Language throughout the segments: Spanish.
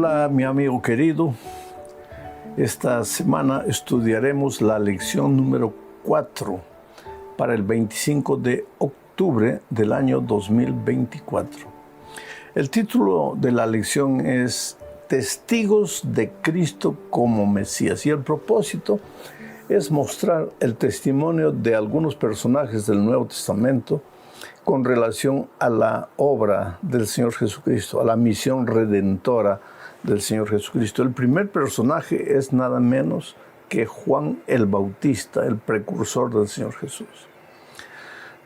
Hola, mi amigo querido. Esta semana estudiaremos la lección número 4 para el 25 de octubre del año 2024. El título de la lección es Testigos de Cristo como Mesías, y el propósito es mostrar el testimonio de algunos personajes del Nuevo Testamento con relación a la obra del Señor Jesucristo, a la misión redentora del Señor Jesucristo. El primer personaje es nada menos que Juan el Bautista, el precursor del Señor Jesús.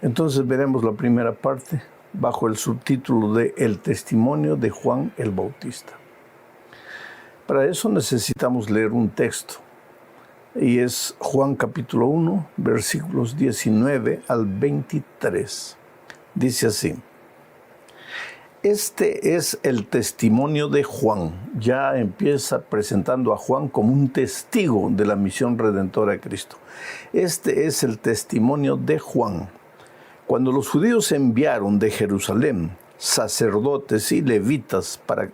Entonces veremos la primera parte bajo el subtítulo de El testimonio de Juan el Bautista. Para eso necesitamos leer un texto, y es Juan capítulo 1, versículos 19 al 23. Dice así: Este es el testimonio de Juan. Ya empieza presentando a Juan como un testigo de la misión redentora de Cristo. Este es el testimonio de Juan. Cuando los judíos enviaron de Jerusalén sacerdotes y levitas para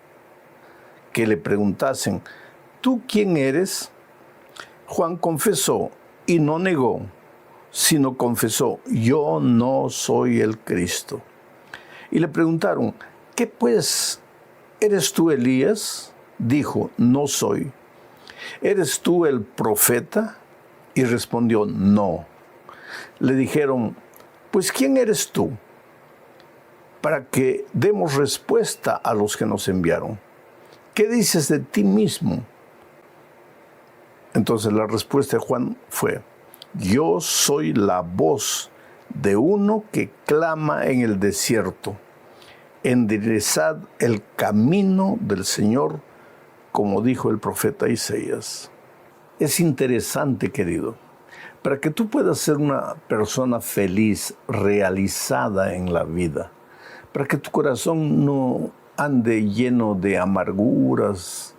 que le preguntasen, ¿tú quién eres? Juan confesó y no negó, sino confesó, yo no soy el Cristo. Y le preguntaron, ¿qué pues? ¿Eres tú Elías? Dijo, no soy. ¿Eres tú el profeta? Y respondió, no. Le dijeron, pues ¿quién eres tú? Para que demos respuesta a los que nos enviaron. ¿Qué dices de ti mismo? Entonces la respuesta de Juan fue, yo soy la voz de uno que clama en el desierto. Enderezad el camino del Señor, como dijo el profeta Isaías. Es interesante, querido, para que tú puedas ser una persona feliz, realizada en la vida, para que tu corazón no ande lleno de amarguras,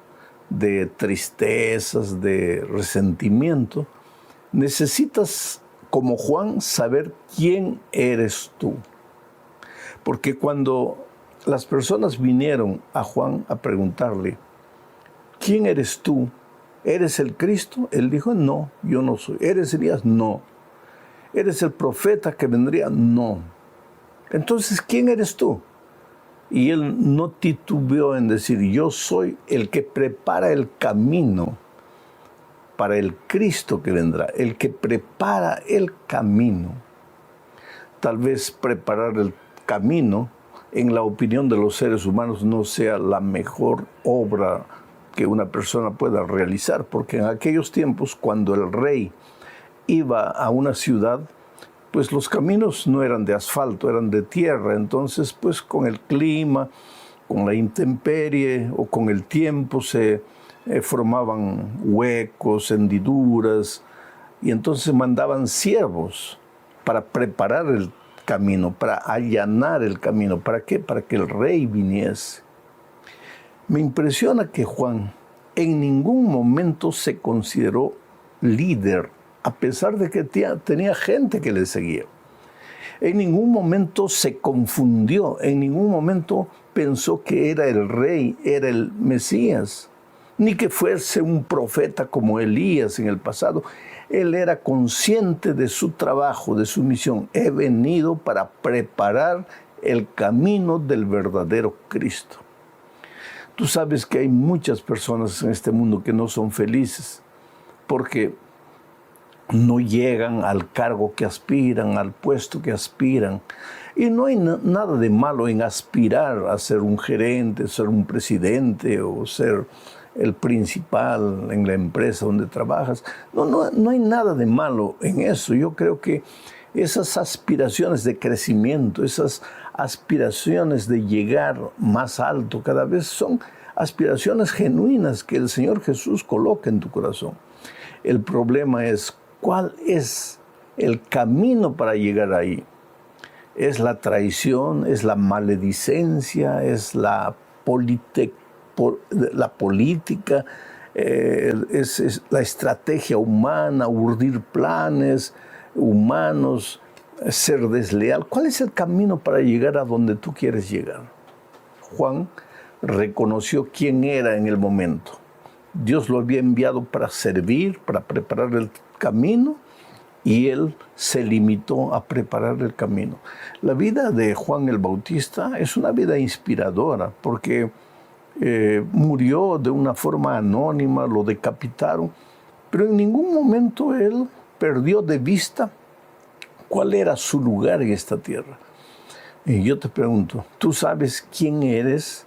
de tristezas, de resentimiento, necesitas, como Juan, saber quién eres tú. Porque cuando las personas vinieron a Juan a preguntarle, ¿quién eres tú? ¿Eres el Cristo? Él dijo, no, yo no soy. ¿Eres Elías? No. ¿Eres el profeta que vendría? No. Entonces, ¿quién eres tú? Y él no titubeó en decir, yo soy el que prepara el camino para el Cristo que vendrá, el que prepara el camino. Tal vez preparar el camino, en la opinión de los seres humanos, no sea la mejor obra que una persona pueda realizar, porque en aquellos tiempos, cuando el rey iba a una ciudad, pues los caminos no eran de asfalto, eran de tierra. Entonces, pues con el clima, con la intemperie o con el tiempo se formaban huecos, hendiduras, y entonces mandaban siervos para preparar el camino, para allanar el camino. ¿Para qué? Para que el rey viniese. Me impresiona que Juan en ningún momento se consideró líder, a pesar de que tenía gente que le seguía. En ningún momento se confundió, en ningún momento pensó que era el rey, era el Mesías, ni que fuese un profeta como Elías en el pasado. Él era consciente de su trabajo, de su misión. He venido para preparar el camino del verdadero Cristo. Tú sabes que hay muchas personas en este mundo que no son felices porque no llegan al cargo que aspiran, al puesto que aspiran. Y no hay nada de malo en aspirar a ser un gerente, ser un presidente o ser el principal en la empresa donde trabajas. No hay nada de malo en eso. Yo creo que esas aspiraciones de crecimiento, esas aspiraciones de llegar más alto cada vez son aspiraciones genuinas que el Señor Jesús coloca en tu corazón. El problema es, ¿cuál es el camino para llegar ahí? ¿Es la traición? ¿Es la maledicencia? ¿Es la política? ¿Es la estrategia humana? ¿Urdir planes humanos? ¿Ser desleal? ¿Cuál es el camino para llegar a donde tú quieres llegar? Juan reconoció quién era en el momento. Dios lo había enviado para servir, para preparar el camino, y él se limitó a preparar el camino. La vida de Juan el Bautista es una vida inspiradora, porque murió de una forma anónima, lo decapitaron, pero en ningún momento él perdió de vista cuál era su lugar en esta tierra. Y yo te pregunto, ¿tú sabes quién eres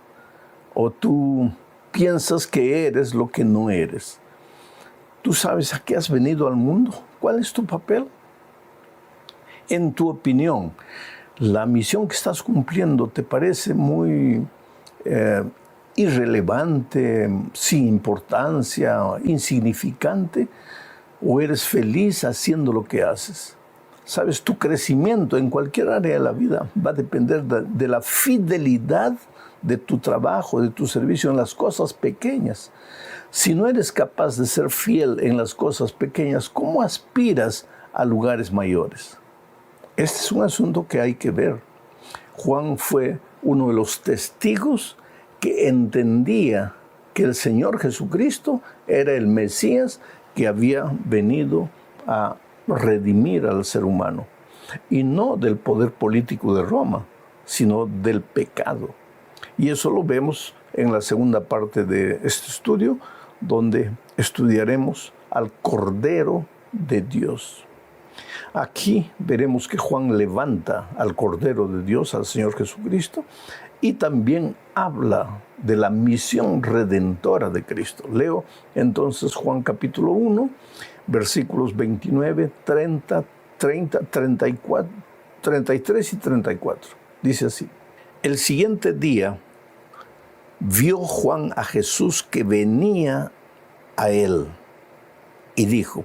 o tú piensas que eres lo que no eres? ¿Tú sabes a qué has venido al mundo? ¿Cuál es tu papel? En tu opinión, ¿la misión que estás cumpliendo te parece muy irrelevante, sin importancia, insignificante? ¿O eres feliz haciendo lo que haces? Sabes, tu crecimiento en cualquier área de la vida va a depender de la fidelidad de tu trabajo, de tu servicio en las cosas pequeñas. Si no eres capaz de ser fiel en las cosas pequeñas, ¿cómo aspiras a lugares mayores? Este es un asunto que hay que ver. Juan fue uno de los testigos que entendía que el Señor Jesucristo era el Mesías que había venido a redimir al ser humano. Y no del poder político de Roma, sino del pecado. Y eso lo vemos en la segunda parte de este estudio, donde estudiaremos al Cordero de Dios. Aquí veremos que Juan levanta al Cordero de Dios, al Señor Jesucristo, y también habla de la misión redentora de Cristo. Leo entonces Juan capítulo 1, versículos 29, 30, 34, 33 y 34. Dice así: el siguiente día vio Juan a Jesús que venía a él y dijo.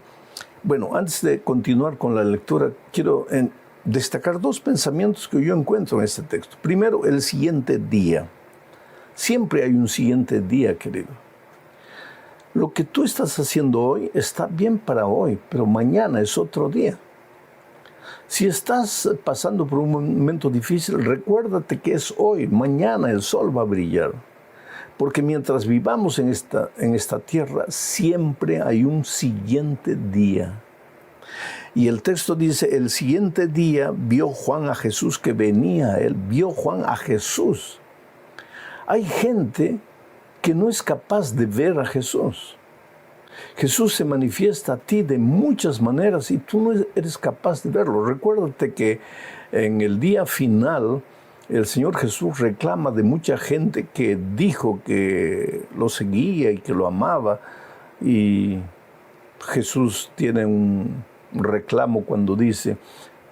Bueno, antes de continuar con la lectura, quiero destacar dos pensamientos que yo encuentro en este texto. Primero, el siguiente día. Siempre hay un siguiente día, querido. Lo que tú estás haciendo hoy está bien para hoy, pero mañana es otro día. Si estás pasando por un momento difícil, recuérdate que es hoy, mañana el sol va a brillar. Porque mientras vivamos en esta tierra, siempre hay un siguiente día. Y el texto dice, el siguiente día vio Juan a Jesús que venía a él. Vio Juan a Jesús. Hay gente que no es capaz de ver a Jesús. Jesús se manifiesta a ti de muchas maneras y tú no eres capaz de verlo. Recuérdate que en el día final, el Señor Jesús reclama de mucha gente que dijo que lo seguía y que lo amaba. Y Jesús tiene un reclamo cuando dice,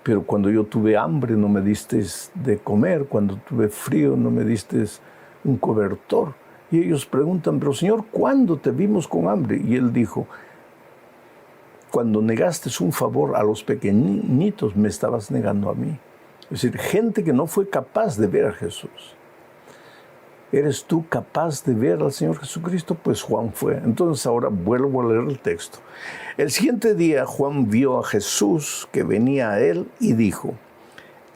pero cuando yo tuve hambre no me diste de comer, cuando tuve frío no me diste un cobertor. Y ellos preguntan, pero Señor, ¿cuándo te vimos con hambre? Y él dijo, cuando negaste un favor a los pequeñitos, me estabas negando a mí. Es decir, gente que no fue capaz de ver a Jesús. ¿Eres tú capaz de ver al Señor Jesucristo? Pues Juan fue. Entonces ahora vuelvo a leer el texto. El siguiente día Juan vio a Jesús que venía a él y dijo,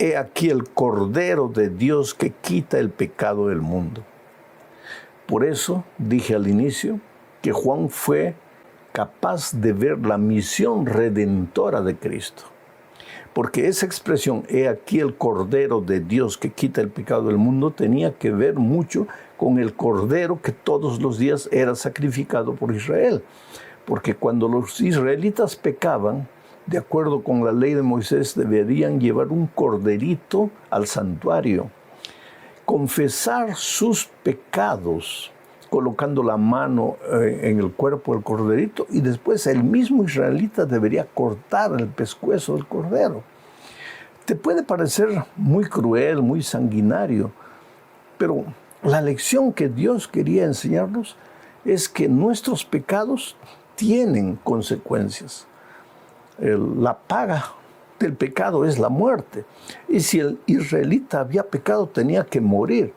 he aquí el Cordero de Dios que quita el pecado del mundo. Por eso dije al inicio que Juan fue capaz de ver la misión redentora de Cristo. Porque esa expresión, he aquí el Cordero de Dios que quita el pecado del mundo, tenía que ver mucho con el Cordero que todos los días era sacrificado por Israel. Porque cuando los israelitas pecaban, de acuerdo con la ley de Moisés, deberían llevar un corderito al santuario, confesar sus pecados, colocando la mano en el cuerpo del corderito, y después el mismo israelita debería cortar el pescuezo del cordero. Te puede parecer muy cruel, muy sanguinario, pero la lección que Dios quería enseñarnos es que nuestros pecados tienen consecuencias. La paga del pecado es la muerte. Y si el israelita había pecado, tenía que morir.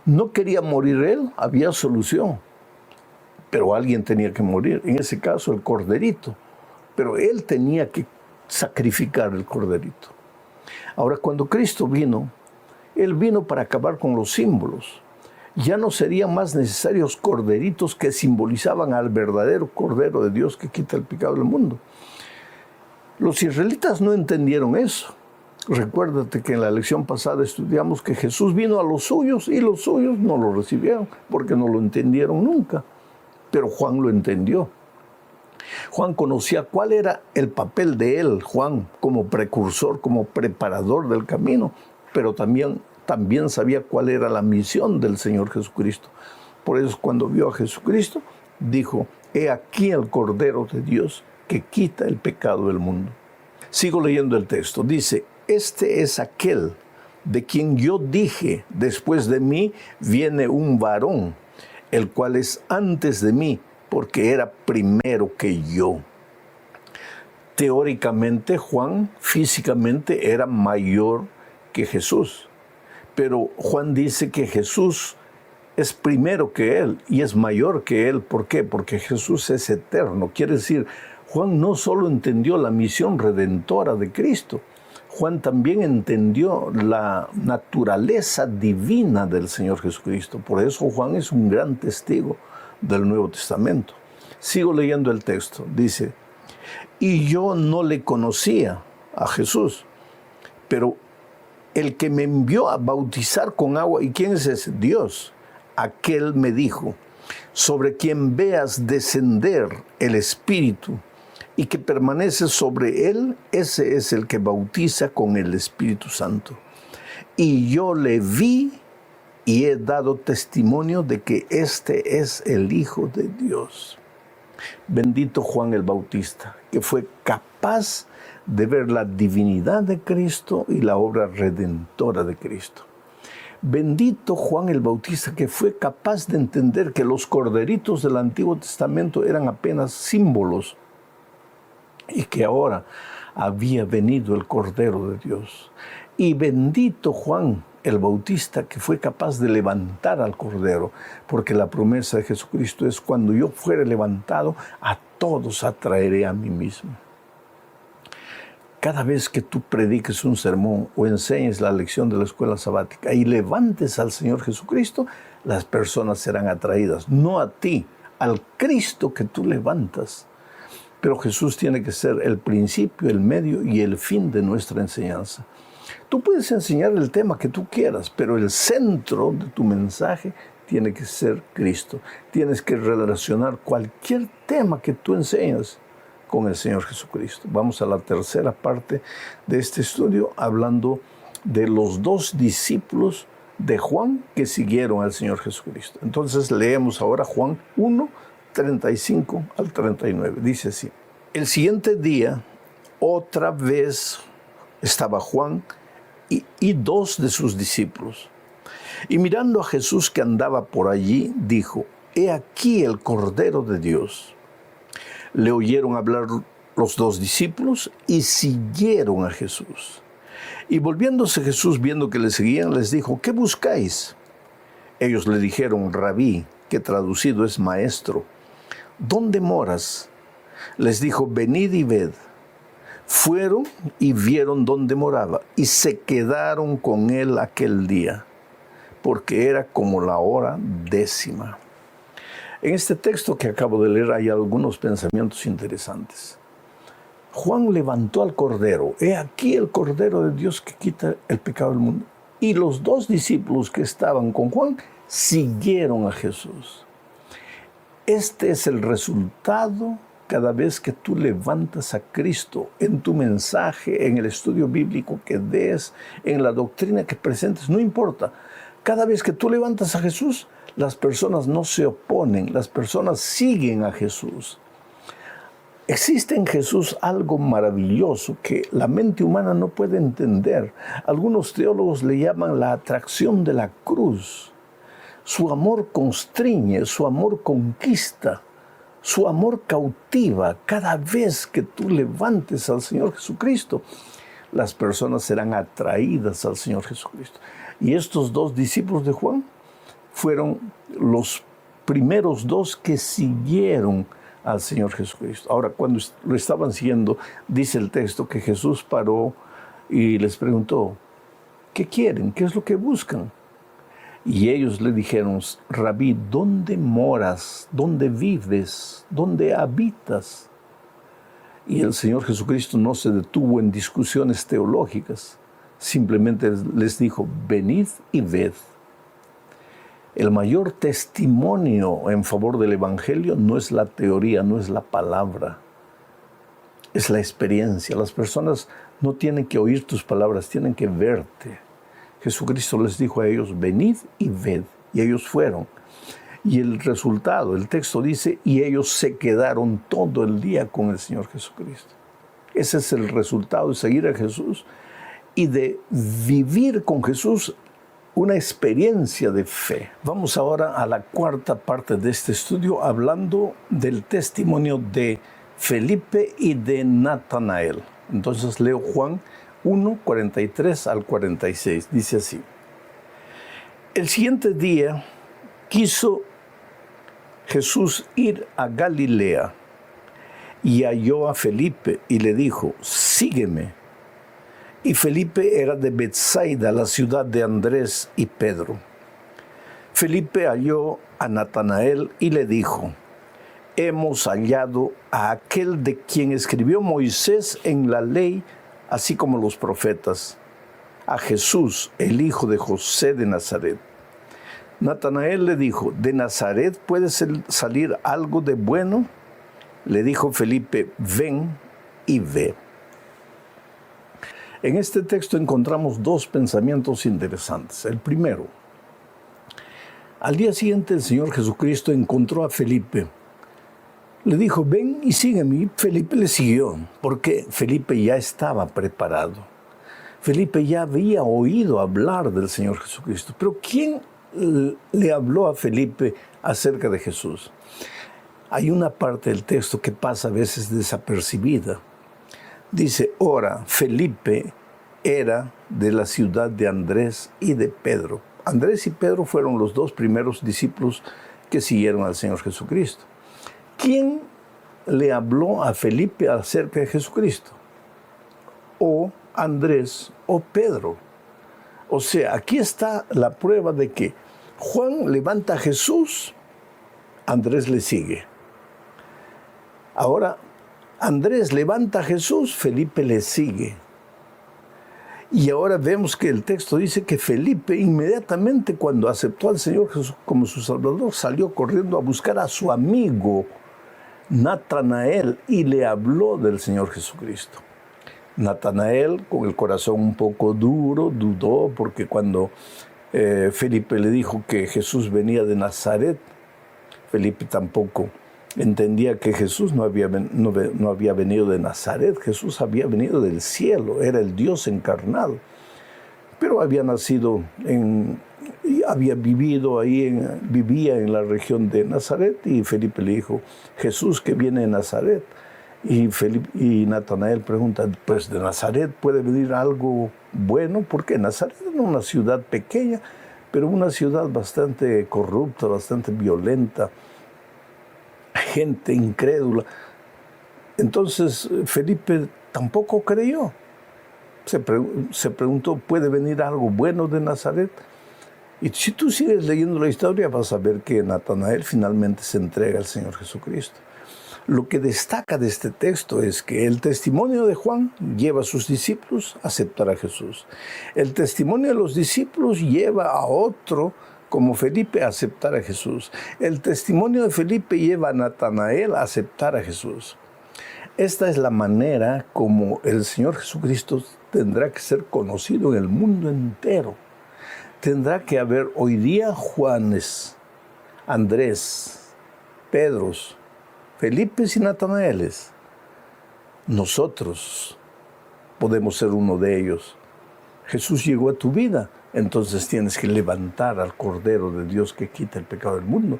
No quería morir él, había solución. Pero alguien tenía que morir, en ese caso el corderito. Pero él tenía que sacrificar el corderito. Ahora, cuando Cristo vino, Él vino para acabar con los símbolos. ya no serían más necesarios corderitos que simbolizaban al verdadero Cordero de Dios que quita el pecado del mundo. Los israelitas no entendieron eso. Recuérdate que en la lección pasada estudiamos que Jesús vino a los suyos y los suyos no lo recibieron porque no lo entendieron nunca. Pero Juan lo entendió. Juan conocía cuál era el papel de él, Juan, como precursor, como preparador del camino, pero también sabía cuál era la misión del Señor Jesucristo. Por eso cuando vio a Jesucristo, dijo, he aquí el Cordero de Dios que quita el pecado del mundo. Sigo leyendo el texto. Dice, este es aquel de quien yo dije, después de mí viene un varón, el cual es antes de mí, porque era primero que yo. Teóricamente, Juan físicamente era mayor que Jesús. Pero Juan dice que Jesús es primero que él y es mayor que él. ¿Por qué? Porque Jesús es eterno. Quiere decir, Juan no solo entendió la misión redentora de Cristo, Juan también entendió la naturaleza divina del Señor Jesucristo. Por eso Juan es un gran testigo del Nuevo Testamento. Sigo leyendo el texto. Dice, y yo no le conocía a Jesús, pero el que me envió a bautizar con agua, ¿y quién es ese? Dios. Aquel me dijo, sobre quien veas descender el Espíritu y que permanece sobre él, ese es el que bautiza con el Espíritu Santo. Y yo le vi y he dado testimonio de que este es el Hijo de Dios. Bendito Juan el Bautista, que fue capaz de ver la divinidad de Cristo y la obra redentora de Cristo. Bendito Juan el Bautista, que fue capaz de entender que los corderitos del Antiguo Testamento eran apenas símbolos y que ahora había venido el Cordero de Dios. Y bendito Juan el Bautista, que fue capaz de levantar al Cordero, porque la promesa de Jesucristo es, cuando yo fuere levantado, a todos atraeré a mí mismo. Cada vez que tú prediques un sermón o enseñes la lección de la escuela sabática y levantes al Señor Jesucristo, las personas serán atraídas, no a ti, al Cristo que tú levantas. Pero Jesús tiene que ser el principio, el medio y el fin de nuestra enseñanza. Tú puedes enseñar el tema que tú quieras, pero el centro de tu mensaje tiene que ser Cristo. Tienes que relacionar cualquier tema que tú enseñas con el Señor Jesucristo. Vamos a la tercera parte de este estudio, hablando de los dos discípulos de Juan que siguieron al Señor Jesucristo. Entonces leemos ahora Juan 1, 35 al 39. Dice así: el siguiente día, otra vez estaba Juan y dos de sus discípulos. Y mirando a Jesús que andaba por allí, dijo: he aquí el Cordero de Dios. Le oyeron hablar los dos discípulos y siguieron a Jesús. Y volviéndose Jesús, viendo que le seguían, les dijo: ¿qué buscáis? Ellos le dijeron: Rabí, que traducido es maestro, ¿dónde moras? Les dijo: venid y ved. Fueron y vieron dónde moraba, y se quedaron con él aquel día, porque era como la hora 10:00. En este texto que acabo de leer hay algunos pensamientos interesantes. Juan levantó al Cordero. He aquí el Cordero de Dios que quita el pecado del mundo. Y los dos discípulos que estaban con Juan siguieron a Jesús. Este es el resultado cada vez que tú levantas a Cristo en tu mensaje, en el estudio bíblico que des, en la doctrina que presentes, no importa. Cada vez que tú levantas a Jesús, las personas no se oponen, las personas siguen a Jesús. Existe en Jesús algo maravilloso que la mente humana no puede entender. Algunos teólogos le llaman la atracción de la cruz. Su amor constriñe, su amor conquista, su amor cautiva. Cada vez que tú levantes al Señor Jesucristo, las personas serán atraídas al Señor Jesucristo. Y estos dos discípulos de Juan fueron los primeros dos que siguieron al Señor Jesucristo. Ahora, cuando lo estaban siguiendo, dice el texto que Jesús paró y les preguntó: ¿qué quieren? ¿Qué es lo que buscan? Y ellos le dijeron: Rabí, ¿dónde moras? ¿Dónde vives? ¿Dónde habitas? Y el Señor Jesucristo no se detuvo en discusiones teológicas, simplemente les dijo: venid y ved. El mayor testimonio en favor del Evangelio no es la teoría, no es la palabra, es la experiencia. Las personas no tienen que oír tus palabras, tienen que verte. Jesucristo les dijo a ellos: venid y ved. Y ellos fueron. Y el resultado, el texto dice: y ellos se quedaron todo el día con el Señor Jesucristo. Ese es el resultado de seguir a Jesús y de vivir con Jesús una experiencia de fe. Vamos ahora a la cuarta parte de este estudio, hablando del testimonio de Felipe y de Natanael. Entonces leo Juan 1, 43 al 46. Dice así: el siguiente día quiso Jesús ir a Galilea y halló a Felipe y le dijo: sígueme. Y Felipe era de Betsaida, la ciudad de Andrés y Pedro. Felipe halló a Natanael y le dijo: hemos hallado a aquel de quien escribió Moisés en la ley, así como los profetas, a Jesús, el hijo de José de Nazaret. Natanael le dijo: ¿de Nazaret puede salir algo de bueno? Le dijo Felipe: ven y ve. En este texto encontramos dos pensamientos interesantes. El primero: al día siguiente el Señor Jesucristo encontró a Felipe. Le dijo: ven y sígueme. Y Felipe le siguió, porque Felipe ya estaba preparado. Felipe ya había oído hablar del Señor Jesucristo. Pero ¿quién le habló a Felipe acerca de Jesús? Hay una parte del texto que pasa a veces desapercibida. Dice: ahora Felipe era de la ciudad de Andrés y de Pedro. Andrés y Pedro fueron los dos primeros discípulos que siguieron al Señor Jesucristo. ¿Quién le habló a Felipe acerca de Jesucristo? O Andrés o Pedro. O sea, aquí está la prueba de que Juan levanta a Jesús, Andrés le sigue. Ahora, Andrés levanta a Jesús, Felipe le sigue. Y ahora vemos que el texto dice que Felipe, inmediatamente cuando aceptó al Señor Jesús como su Salvador, salió corriendo a buscar a su amigo Natanael y le habló del Señor Jesucristo. Natanael, con el corazón un poco duro, dudó, porque cuando Felipe le dijo que Jesús venía de Nazaret, Felipe tampoco entendía que Jesús no había venido de Nazaret. Jesús había venido del cielo, era el Dios encarnado. Pero había nacido vivía en la región de Nazaret, y Felipe le dijo: Jesús que viene de Nazaret. Y Natanael pregunta: pues de Nazaret puede venir algo bueno, porque Nazaret era una ciudad pequeña, pero una ciudad bastante corrupta, bastante violenta, gente incrédula. Entonces Felipe tampoco creyó. Se preguntó: ¿puede venir algo bueno de Nazaret? Y si tú sigues leyendo la historia, vas a ver que Natanael finalmente se entrega al Señor Jesucristo. Lo que destaca de este texto es que el testimonio de Juan lleva a sus discípulos a aceptar a Jesús. El testimonio de los discípulos lleva a otro, como Felipe, a aceptar a Jesús. El testimonio de Felipe lleva a Natanael a aceptar a Jesús. Esta es la manera como el Señor Jesucristo tendrá que ser conocido en el mundo entero. Tendrá que haber hoy día Juanes, Andrés, Pedros, Felipes y Natanaeles. Nosotros podemos ser uno de ellos. Jesús llegó a tu vida, entonces tienes que levantar al Cordero de Dios que quita el pecado del mundo,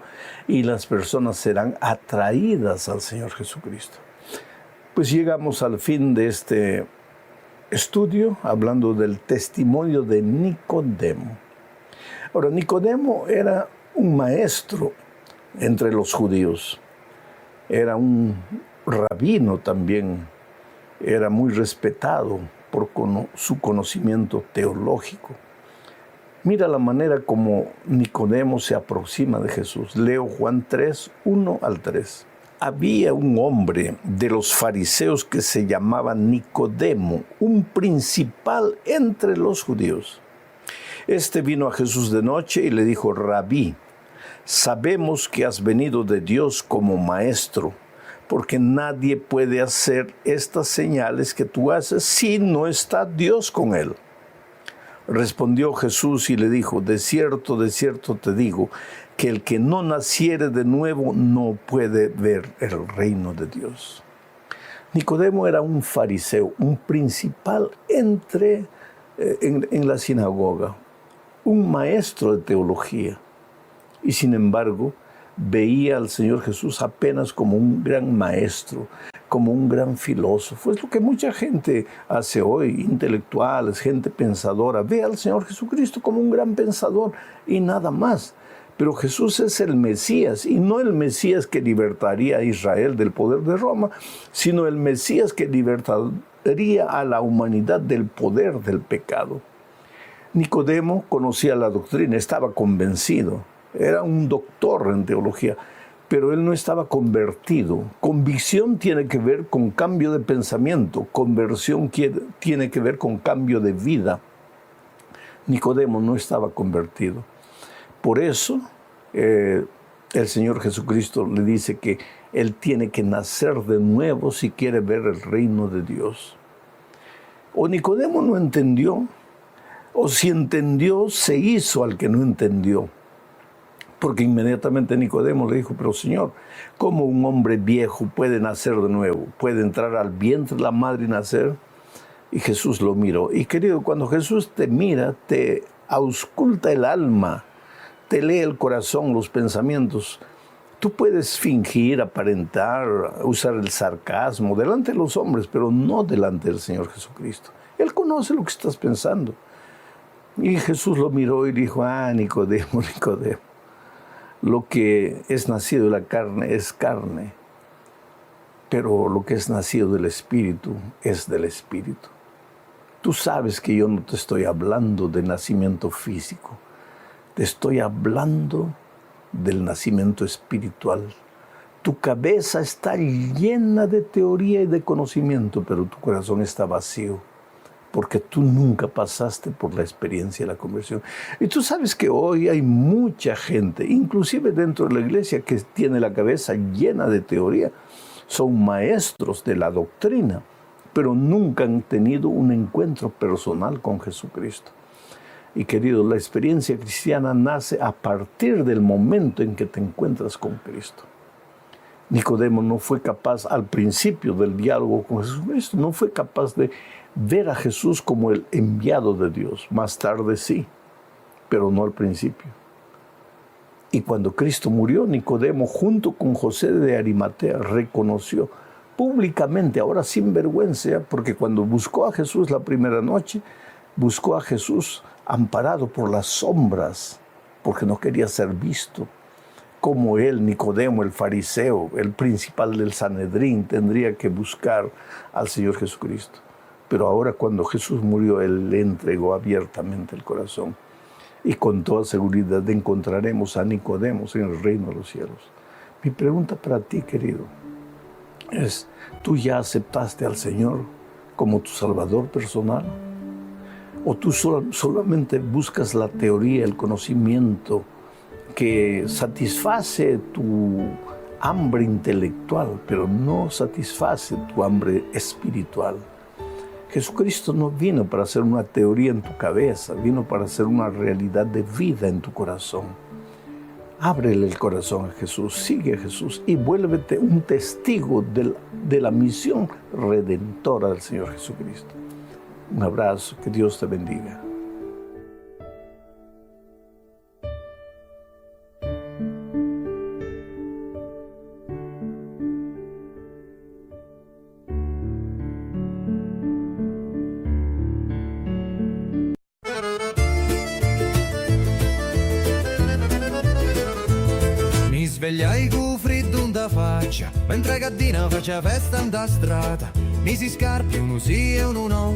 y las personas serán atraídas al Señor Jesucristo. Pues llegamos al fin de este estudio hablando del testimonio de Nicodemo. Ahora, Nicodemo era un maestro entre los judíos. Era un rabino también, era muy respetado por su conocimiento teológico. Mira la manera como Nicodemo se aproxima de Jesús. Leo Juan 3, 1 al 3. Había un hombre de los fariseos que se llamaba Nicodemo, un principal entre los judíos. Este vino a Jesús de noche y le dijo: Rabí, sabemos que has venido de Dios como maestro, porque nadie puede hacer estas señales que tú haces si no está Dios con él. Respondió Jesús y le dijo: de cierto te digo, que el que no naciere de nuevo no puede ver el reino de Dios. Nicodemo era un fariseo, un principal en la sinagoga, un maestro de teología. Y sin embargo, veía al Señor Jesús apenas como un gran maestro, como un gran filósofo. Es lo que mucha gente hace hoy, intelectuales, gente pensadora. Ve al Señor Jesucristo como un gran pensador y nada más. Pero Jesús es el Mesías, y no el Mesías que libertaría a Israel del poder de Roma, sino el Mesías que libertaría a la humanidad del poder del pecado. Nicodemo conocía la doctrina, estaba convencido. Era un doctor en teología, pero él no estaba convertido. Convicción tiene que ver con cambio de pensamiento, conversión tiene que ver con cambio de vida. Nicodemo no estaba convertido. Por eso el Señor Jesucristo le dice que él tiene que nacer de nuevo si quiere ver el reino de Dios. O Nicodemo no entendió, o si entendió, se hizo al que no entendió. Porque inmediatamente Nicodemo le dijo: pero Señor, ¿cómo un hombre viejo puede nacer de nuevo? ¿Puede entrar al vientre de la madre y nacer? Y Jesús lo miró. Y querido, cuando Jesús te mira, te ausculta el alma, te lee el corazón, los pensamientos. Tú puedes fingir, aparentar, usar el sarcasmo delante de los hombres, pero no delante del Señor Jesucristo. Él conoce lo que estás pensando. Y Jesús lo miró y dijo: Nicodemo, Nicodemo. Lo que es nacido de la carne es carne, pero lo que es nacido del Espíritu es del Espíritu. Tú sabes que yo no te estoy hablando de nacimiento físico, te estoy hablando del nacimiento espiritual. Tu cabeza está llena de teoría y de conocimiento, pero tu corazón está vacío, porque tú nunca pasaste por la experiencia de la conversión. Y tú sabes que hoy hay mucha gente, inclusive dentro de la iglesia, que tiene la cabeza llena de teoría. Son maestros de la doctrina, pero nunca han tenido un encuentro personal con Jesucristo. Y querido, la experiencia cristiana nace a partir del momento en que te encuentras con Cristo. Nicodemo no fue capaz, al principio del diálogo con Jesucristo, no fue capaz de ver a Jesús como el enviado de Dios. Más tarde sí, pero no al principio. Y cuando Cristo murió, Nicodemo, junto con José de Arimatea, reconoció públicamente, ahora sin vergüenza, porque cuando buscó a Jesús la primera noche, buscó a Jesús amparado por las sombras, porque no quería ser visto. Como él, Nicodemo, el fariseo, el principal del Sanedrín, tendría que buscar al Señor Jesucristo. Pero ahora, cuando Jesús murió, él le entregó abiertamente el corazón. Y con toda seguridad encontraremos a Nicodemo en el reino de los cielos. Mi pregunta para ti, querido, es: ¿tú ya aceptaste al Señor como tu Salvador personal? ¿O tú solamente buscas la teoría, el conocimiento que satisface tu hambre intelectual, pero no satisface tu hambre espiritual? Jesucristo no vino para hacer una teoría en tu cabeza, vino para hacer una realidad de vida en tu corazón. Ábrele el corazón a Jesús, sigue a Jesús y vuélvete un testigo de la misión redentora del Señor Jesucristo. Un abrazo, que Dios te bendiga. Svegliai con freddo in da faccia, mentre Gaddina faccia festa in da strada. Misi scarpe, uno sì e uno no,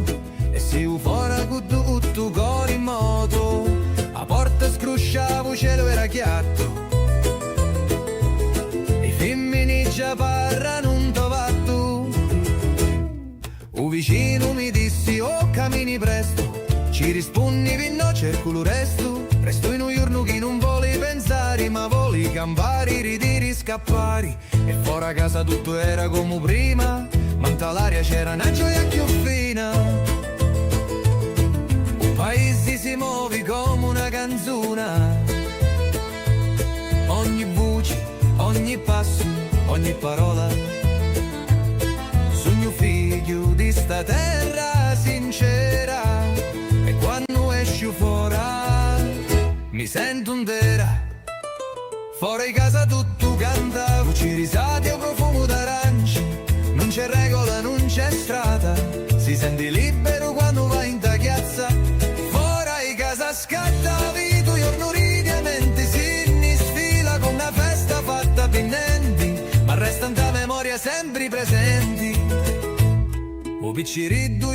e si fuori con tutto cuore in moto. a porta scrusciavo, cielo era chiatto, i femmini già parlano un tovatto. Un vicino mi dissi, oh cammini presto, ci rispondi no cerco resto, resto in un giorno che non voli pensare, ma voli campari, ridiri, scappari, e fuori a casa tutto era come prima, ma in l'aria c'era una gioia più fina. Un paese si muove come una canzone, ogni voce, ogni passo, ogni parola, sogno figlio di sta terra sincera, e quando esci fuori mi sento intera. Fuori casa tutto canta, voci risate o profumo d'arancia, non c'è regola, non c'è strada, si sente libero quando vai in ta chiazza. Fuori casa scatta vita, giorno ridi e mente, si ne sfila con una festa fatta pinnenti, ma restano da memoria sempre presenti. O picciriddu